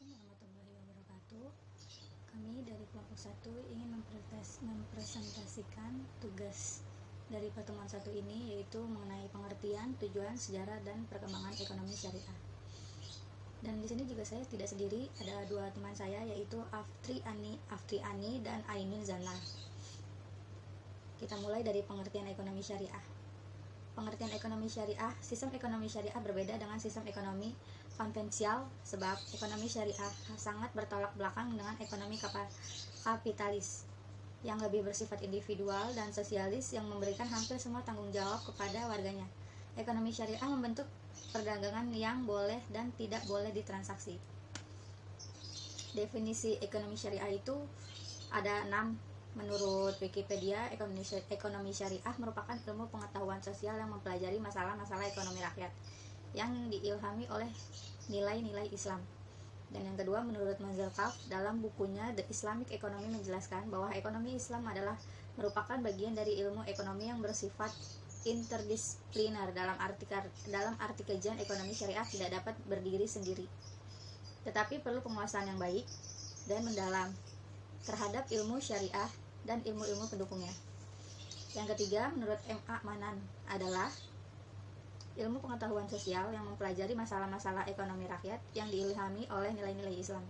Assalamualaikum warahmatullahi wabarakatuh. Kami dari kelompok 1 ingin mempresentasikan tugas dari pertemuan 1 ini, yaitu mengenai pengertian, tujuan, sejarah, dan perkembangan ekonomi syariah. Dan di sini juga saya tidak sendiri, ada dua teman saya, yaitu Afri Ani dan Ainun Zana. Kita mulai dari pengertian ekonomi syariah. Pengertian ekonomi syariah, sistem ekonomi syariah berbeda dengan sistem ekonomi konvensional, sebab ekonomi syariah sangat bertolak belakang dengan ekonomi kapitalis yang lebih bersifat individual dan sosialis yang memberikan hampir semua tanggung jawab kepada warganya. Ekonomi syariah membentuk perdagangan yang boleh dan tidak boleh ditransaksi. Definisi ekonomi syariah itu ada 6. Menurut Wikipedia, ekonomi syariah merupakan ilmu pengetahuan sosial yang mempelajari masalah-masalah ekonomi rakyat yang diilhami oleh nilai-nilai Islam. Dan yang kedua, menurut Mazalkaf dalam bukunya The Islamic Economy menjelaskan bahwa ekonomi Islam adalah merupakan bagian dari ilmu ekonomi yang bersifat interdisipliner. Dalam arti kajian ekonomi syariah tidak dapat berdiri sendiri, tetapi perlu penguasaan yang baik dan mendalam terhadap ilmu syariah dan ilmu-ilmu pendukungnya. Yang ketiga, menurut M.A. Manan adalah ilmu pengetahuan sosial yang mempelajari masalah-masalah ekonomi rakyat yang diilhami oleh nilai-nilai Islam.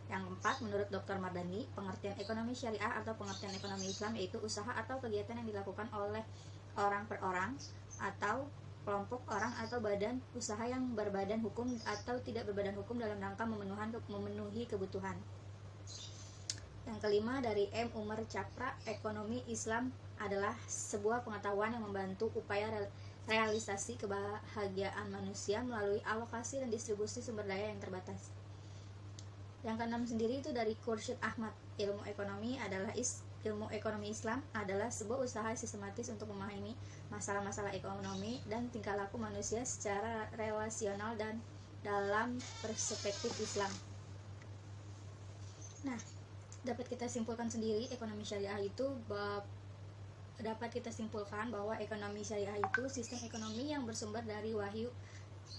Yang keempat, menurut Dr. Mardani, pengertian ekonomi syariah atau pengertian ekonomi Islam yaitu usaha atau kegiatan yang dilakukan oleh orang per orang atau kelompok orang atau badan usaha yang berbadan hukum atau tidak berbadan hukum dalam rangka memenuhi kebutuhan. Yang kelima, dari M. Umar Capra, ekonomi Islam adalah sebuah pengetahuan yang membantu upaya realisasi kebahagiaan manusia melalui alokasi dan distribusi sumber daya yang terbatas. Yang keenam sendiri itu dari Khursyid Ahmad, ilmu ekonomi Islam adalah sebuah usaha sistematis untuk memahami masalah-masalah ekonomi dan tingkah laku manusia secara relasional dan dalam perspektif Islam. Nah, dapat kita simpulkan sendiri, ekonomi syariah itu dapat kita simpulkan bahwa ekonomi syariah itu sistem ekonomi yang bersumber dari wahyu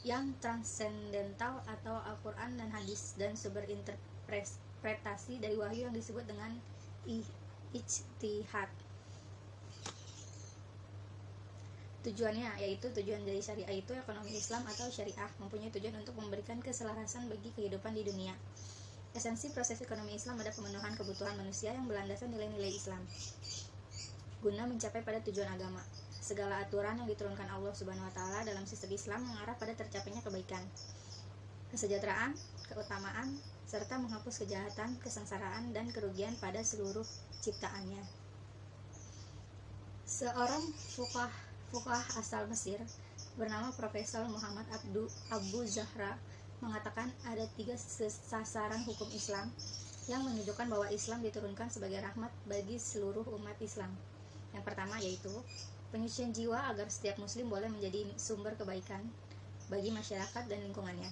yang transendental atau Al-Quran dan hadis, dan sumber interpretasi dari wahyu yang disebut dengan ijtihad. Tujuannya yaitu tujuan dari syariah itu ekonomi Islam atau syariah mempunyai tujuan untuk memberikan keselarasan bagi kehidupan di dunia. Esensi proses ekonomi Islam adalah pemenuhan kebutuhan manusia yang berlandaskan nilai-nilai Islam guna mencapai pada tujuan agama. Segala aturan yang diturunkan Allah Subhanahu wa taala dalam sistem Islam mengarah pada tercapainya kebaikan, kesejahteraan, keutamaan, serta menghapus kejahatan, kesengsaraan, dan kerugian pada seluruh ciptaannya. Seorang fuqah asal Mesir bernama Profesor Muhammad Abu Zahra mengatakan ada 3 sasaran hukum Islam yang menunjukkan bahwa Islam diturunkan sebagai rahmat bagi seluruh umat Islam. Yang pertama yaitu penyucian jiwa agar setiap muslim boleh menjadi sumber kebaikan bagi masyarakat dan lingkungannya.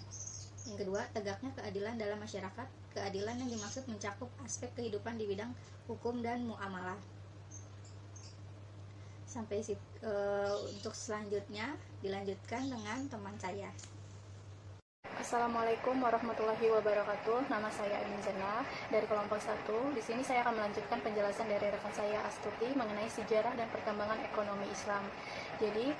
Yang kedua, tegaknya keadilan dalam masyarakat. Keadilan yang dimaksud mencakup aspek kehidupan di bidang hukum dan muamalah. Untuk selanjutnya dilanjutkan dengan teman saya. Assalamualaikum warahmatullahi wabarakatuh. Nama saya Ainun Zana dari kelompok 1. Di sini saya akan melanjutkan penjelasan dari rekan saya Astuti mengenai sejarah dan perkembangan ekonomi Islam. Jadi,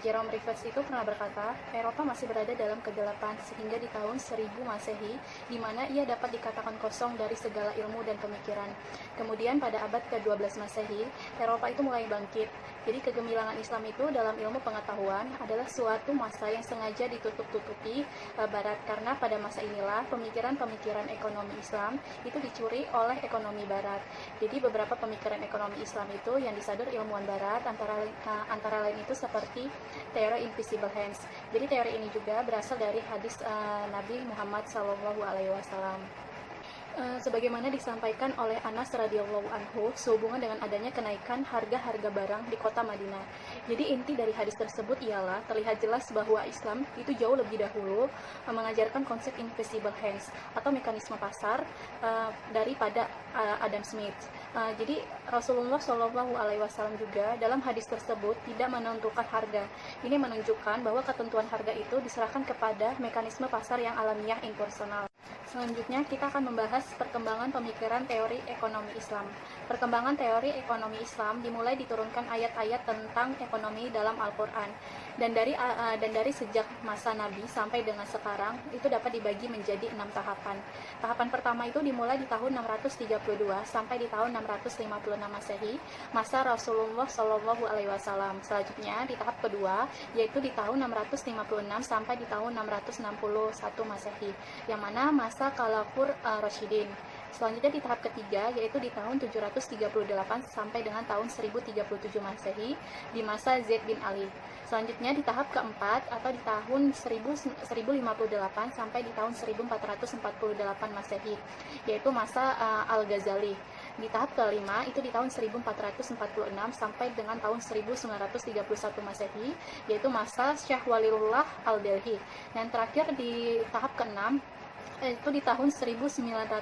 Jerome Rivers itu pernah berkata, Eropa masih berada dalam kegelapan sehingga di tahun 1000 Masehi, di mana ia dapat dikatakan kosong dari segala ilmu dan pemikiran. Kemudian pada abad ke-12 Masehi, Eropa itu mulai bangkit. Jadi kegemilangan Islam itu dalam ilmu pengetahuan adalah suatu masa yang sengaja ditutup-tutupi Barat, karena pada masa inilah pemikiran-pemikiran ekonomi Islam itu dicuri oleh ekonomi Barat. Jadi beberapa pemikiran ekonomi Islam itu yang disadar ilmuwan Barat antara lain itu seperti teori invisible hands. Jadi teori ini juga berasal dari hadis Nabi Muhammad SAW. Sebagaimana disampaikan oleh Anas radhiyallahu anhu sehubungan dengan adanya kenaikan harga-harga barang di kota Madinah. Jadi inti dari hadis tersebut ialah terlihat jelas bahwa Islam itu jauh lebih dahulu mengajarkan konsep invisible hands atau mekanisme pasar daripada Adam Smith. Jadi Rasulullah SAW juga dalam hadis tersebut tidak menentukan harga. Ini menunjukkan bahwa ketentuan harga itu diserahkan kepada mekanisme pasar yang alamiah impersonal. Selanjutnya kita akan membahas perkembangan pemikiran teori ekonomi Islam. Perkembangan teori ekonomi Islam dimulai diturunkan ayat-ayat tentang ekonomi dalam Al-Quran. Dan dari sejak masa Nabi sampai dengan sekarang itu dapat dibagi menjadi 6 tahapan. Tahapan pertama itu dimulai di tahun 632 sampai di tahun 656 Masehi, masa Rasulullah Shallallahu Alaihi Wasallam. Selanjutnya di tahap kedua yaitu di tahun 656 sampai di tahun 661 Masehi, yang mana masa Khalafur Rasyidin. Selanjutnya di tahap ketiga yaitu di tahun 738 sampai dengan tahun 1037 Masehi, di masa Zaid bin Ali. Selanjutnya di tahap keempat atau di tahun 1058 sampai di tahun 1448 Masehi, yaitu masa Al-Ghazali. Di tahap kelima itu di tahun 1446 sampai dengan tahun 1931 Masehi, yaitu masa Syekh Waliullah Al-Delhi. Dan terakhir di tahap keenam itu di tahun 1931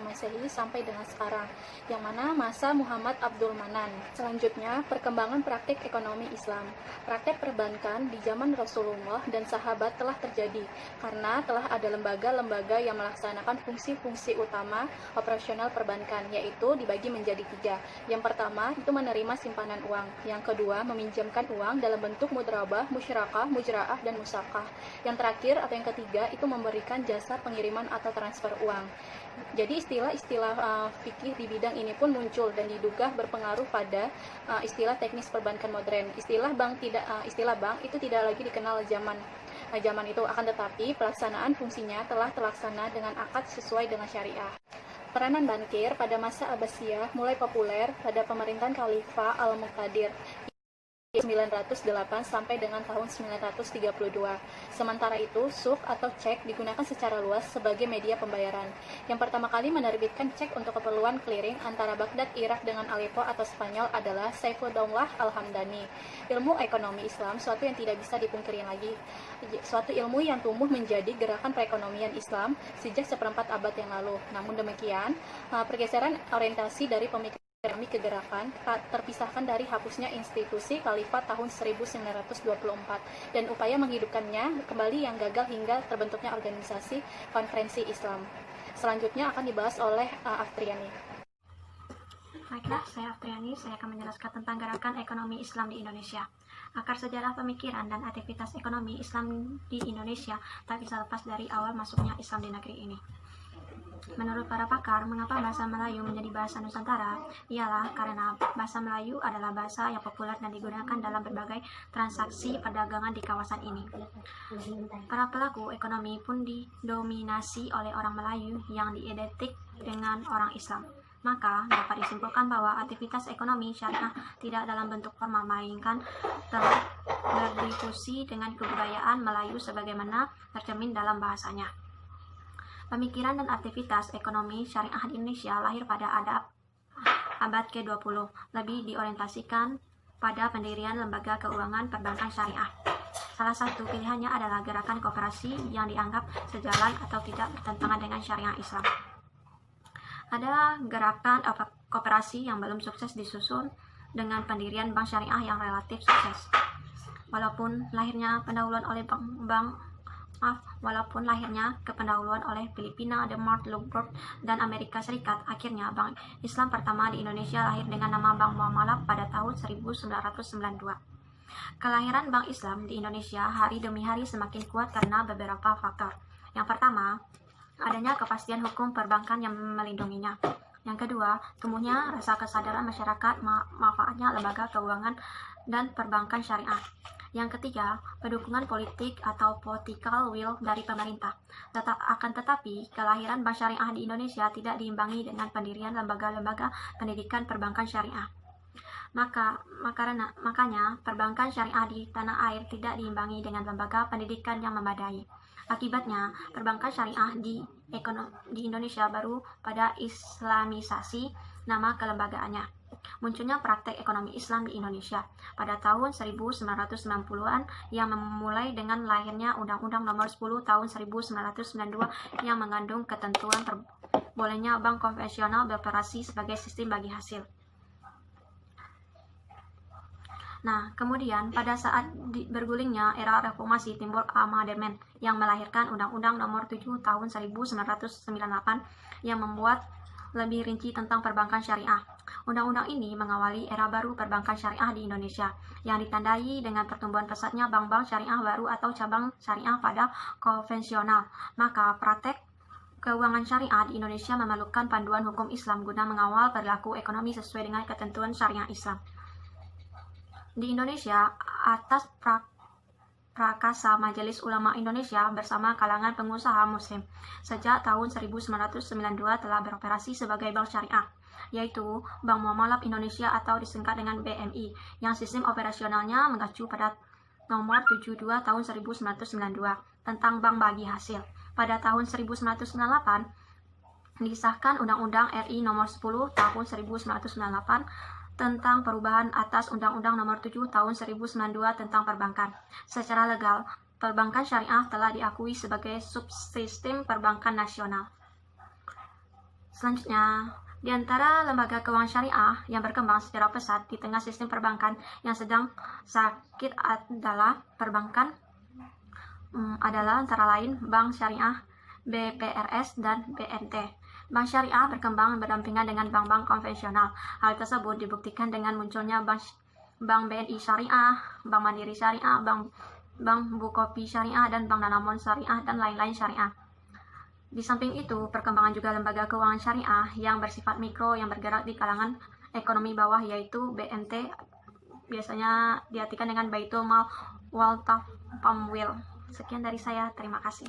Masehi sampai dengan sekarang, yang mana masa Muhammad Abdul Manan. Selanjutnya, perkembangan praktik ekonomi Islam. Praktik perbankan di zaman Rasulullah dan sahabat telah terjadi karena telah ada lembaga-lembaga yang melaksanakan fungsi-fungsi utama operasional perbankan, yaitu dibagi menjadi 3. Yang pertama itu menerima simpanan uang, yang kedua meminjamkan uang dalam bentuk mudrabah, musyarakah, mujra'ah, dan musakah. Yang terakhir atau yang ketiga itu memberikan jasa pengiriman atau transfer uang. Jadi istilah-istilah fikih di bidang ini pun muncul dan diduga berpengaruh pada istilah teknis perbankan modern. Istilah bank itu tidak lagi dikenal zaman itu, akan tetapi pelaksanaan fungsinya telah terlaksana dengan akad sesuai dengan syariah. Peranan bankir pada masa Abbasiyah mulai populer pada pemerintahan Khalifah Al-Muqtadir 908 sampai dengan tahun 932. Sementara itu, suk atau cek digunakan secara luas sebagai media pembayaran. Yang pertama kali menerbitkan cek untuk keperluan clearing antara Baghdad, Irak dengan Aleppo atau Spanyol adalah Saifuddaulah Al-Hamdani. Ilmu ekonomi Islam, suatu yang tidak bisa dipungkiri lagi. Suatu ilmu yang tumbuh menjadi gerakan perekonomian Islam sejak seperempat abad yang lalu. Namun demikian, pergeseran orientasi dari pemikiran kegerakan terpisahkan dari hapusnya institusi Khalifat tahun 1924 dan upaya menghidupkannya kembali yang gagal hingga terbentuknya organisasi Konferensi Islam. Selanjutnya akan dibahas oleh Afriani. Baiklah, saya Afriani. Saya akan menjelaskan tentang gerakan ekonomi Islam di Indonesia. Akar sejarah pemikiran dan aktivitas ekonomi Islam di Indonesia tak bisa lepas dari awal masuknya Islam di negeri ini. Menurut para pakar, mengapa bahasa Melayu menjadi bahasa Nusantara? Ialah karena bahasa Melayu adalah bahasa yang populer dan digunakan dalam berbagai transaksi perdagangan di kawasan ini. Para pelaku ekonomi pun didominasi oleh orang Melayu yang diidentik dengan orang Islam. Maka dapat disimpulkan bahwa aktivitas ekonomi syariah tidak dalam bentuk formal, melainkan telah berdifusi dengan kebudayaan Melayu sebagaimana tercermin dalam bahasanya. Pemikiran dan aktivitas ekonomi syariah di Indonesia lahir pada abad ke-20, lebih diorientasikan pada pendirian lembaga keuangan perbankan syariah. Salah satu pilihannya adalah gerakan koperasi yang dianggap sejalan atau tidak bertentangan dengan syariah Islam. Ada gerakan koperasi yang belum sukses disusun dengan pendirian bank syariah yang relatif sukses. Walaupun lahirnya kependahuluan oleh Filipina, Denmark, Luxembourg, dan Amerika Serikat, akhirnya Bank Islam pertama di Indonesia lahir dengan nama Bank Muamalah pada tahun 1992. Kelahiran Bank Islam di Indonesia hari demi hari semakin kuat karena beberapa faktor. Yang pertama, adanya kepastian hukum perbankan yang melindunginya. Yang kedua, tumbuhnya rasa kesadaran masyarakat manfaatnya lembaga keuangan dan perbankan syariah. Yang ketiga, pendukungan politik atau political will dari pemerintah. Akan tetapi, kelahiran bank syariah di Indonesia tidak diimbangi dengan pendirian lembaga-lembaga pendidikan perbankan syariah. Makanya, perbankan syariah di tanah air tidak diimbangi dengan lembaga pendidikan yang memadai. Akibatnya, perbankan syariah di Indonesia baru pada islamisasi nama kelembagaannya. Munculnya praktek ekonomi Islam di Indonesia pada tahun 1990-an yang memulai dengan lahirnya Undang-Undang Nomor 10 Tahun 1992 yang mengandung ketentuan bolehnya bank konvensional beroperasi sebagai sistem bagi hasil. Nah, kemudian pada saat bergulingnya era reformasi timbul amandemen yang melahirkan Undang-Undang Nomor 7 Tahun 1998 yang membuat lebih rinci tentang perbankan syariah. Undang-undang ini mengawali era baru perbankan syariah di Indonesia yang ditandai dengan pertumbuhan pesatnya bank-bank syariah baru atau cabang syariah pada konvensional. Maka praktek keuangan syariah di Indonesia memerlukan panduan hukum Islam guna mengawal perilaku ekonomi sesuai dengan ketentuan syariah Islam. Di Indonesia, atas prakasa Majelis Ulama Indonesia bersama kalangan pengusaha muslim sejak tahun 1992 telah beroperasi sebagai bank syariah, yaitu Bank Muamalah Indonesia atau disingkat dengan BMI, yang sistem operasionalnya mengacu pada Nomor 72 Tahun 1992 tentang bank bagi hasil. Pada tahun 1998 disahkan Undang-Undang RI Nomor 10 Tahun 1998 tentang perubahan atas Undang-Undang Nomor 7 Tahun 1992 tentang perbankan. Secara legal, perbankan syariah telah diakui sebagai subsistem perbankan nasional. Selanjutnya, di antara lembaga keuangan syariah yang berkembang secara pesat di tengah sistem perbankan yang sedang sakit adalah perbankan adalah antara lain Bank Syariah, BPRS, dan BNT. Bank syariah berkembang berdampingan dengan bank-bank konvensional. Hal tersebut dibuktikan dengan munculnya bank BNI Syariah, Bank Mandiri Syariah, Bank Bukopin Syariah, dan Bank Danamon Syariah, dan lain-lain syariah. Di samping itu, perkembangan juga lembaga keuangan syariah yang bersifat mikro yang bergerak di kalangan ekonomi bawah, yaitu BMT, biasanya diartikan dengan Baitul Mal wal Tafamwil. Sekian dari saya, terima kasih.